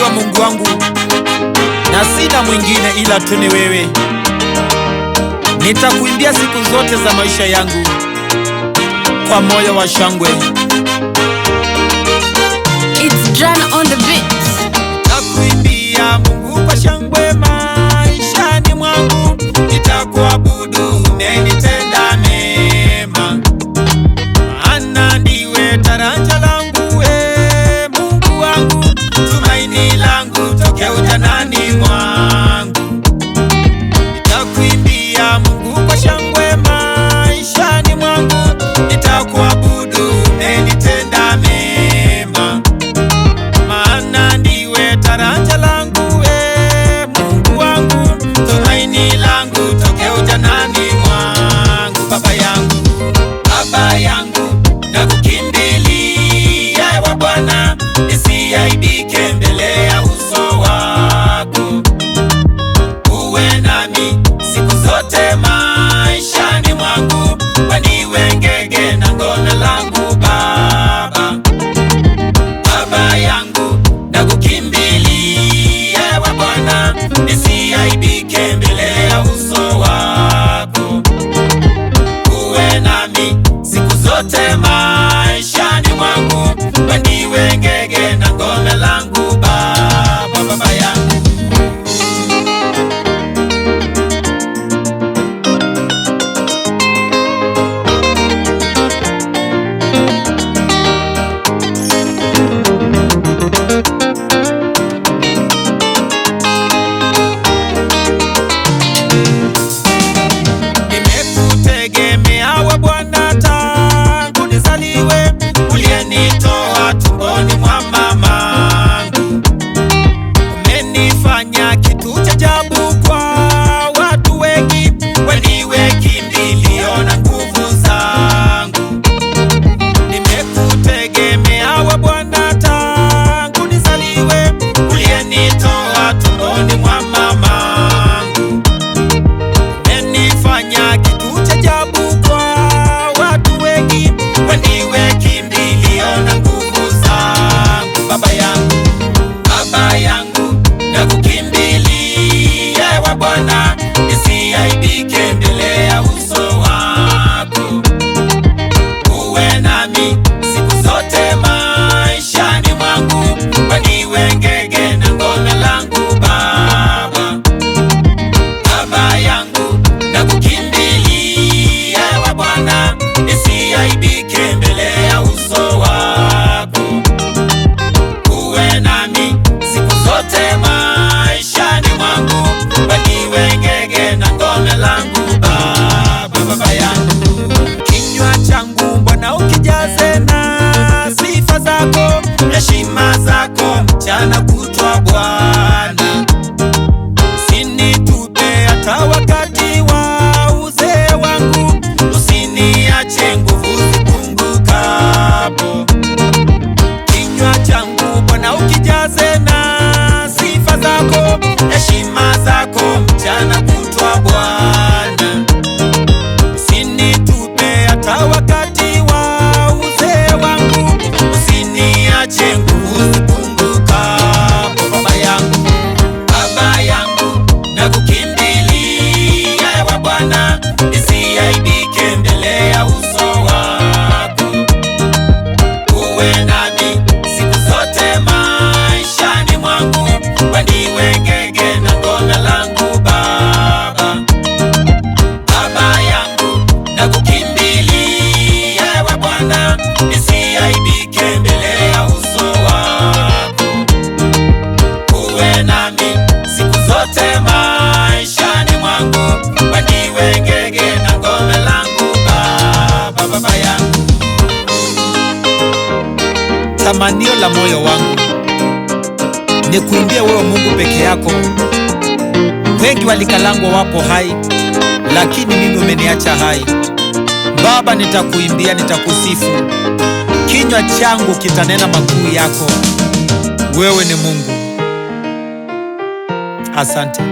unajua Mungu wangu, na sina mwingine ila tu ni wewe. Nitakuimbia siku zote za maisha yangu kwa moyo wa shangwe. It's John on the beat. Nakuimbia Mungu kwa shangwe maishani mwangu, nitakuabudu umenitenda mema, maana ndiwe taraja langu, Mungu wangu, tumaini langu tokea ujanani mwangu. Nitakuimbia Mungu kwa shangwe maishani mwangu, nitakuabudu umenitenda mema, maana ndiwe taraja langu, Mungu wangu, tumaini langu tokea ujanani mwangu. Baba yangu, nakukimbilia ewe Bwana, nisiaibike mbele ya uso wako. Uwe nami siku zote maishani mwangu, waniwe ngege na ngome langu Baba. Baba yangu, nakukimbilia ewe Bwana, nisiaibike mbele ya uso wako. Uwe nami siku zote maishani mwangu, waniwe ngege na ngome langu Baba. Baba yangu, nimekutegemea we Bwana tangu nizaliwe, uliyenitoa tumboni mwa mamangu. Umenifanya kitu cha ajabu kwa watu wengi, waniwe kimbilio na nguvu zangu. Nimekutegemea we Bwana tangu nizaliwe, uliyenitoa tumboni mwa mamangu. Umenifanya kitu cha ajabu kwa watu wengi, waniwe kimbilio na nguvu zangu. Baba yangu, nakukimbilia ewe Bwana, nisiaibike mbele ya uso wako. Uwe nami siku zote maishani mwangu, waniwe ngege na ngome langu Baba. Baba yangu, nakukimbilia ewe Bwana, nisiaibike mbele ya uso wako. Uwe nami siku zote maishani mwangu, waniwe ngege na ngome langu Baba. Baba yangu, kinywa changu Bwana ukijaze na sifa zako, heshima zako mchana kutwa Bwana. Usinitupe hata wakati wa uzee wangu, usiniache nguvu zipungukapo. Kinywa changu Bwana ukijaze na sifa zako, heshima zako mchana kutwa Bwana. Usinitupe hata wakati wa uzee wangu, usiniache nguvu zipungukapo. Baba yangu, nakukimbilia ewe Bwana, nisiaibike mbele ya uso wako. Uwe nami siku zote maishani mwangu, waniwe ngege na ngome langu Baba. Baba yangu, nakukimbilia ewe Bwana, nisiaibike mbele ya uso wako. Uwe nami siku zote maishani mwangu, waniwe ngege na ngome langu Baba. Baba yangu, tamanio la moyo wangu ni kuimbia wewe Mungu peke yako. Wengi walikalangwa wapo hai, lakini mimi umeniacha hai. Baba, nitakuimbia, nitakusifu, kinywa changu kitanena makuu yako. Wewe ni Mungu. Asante.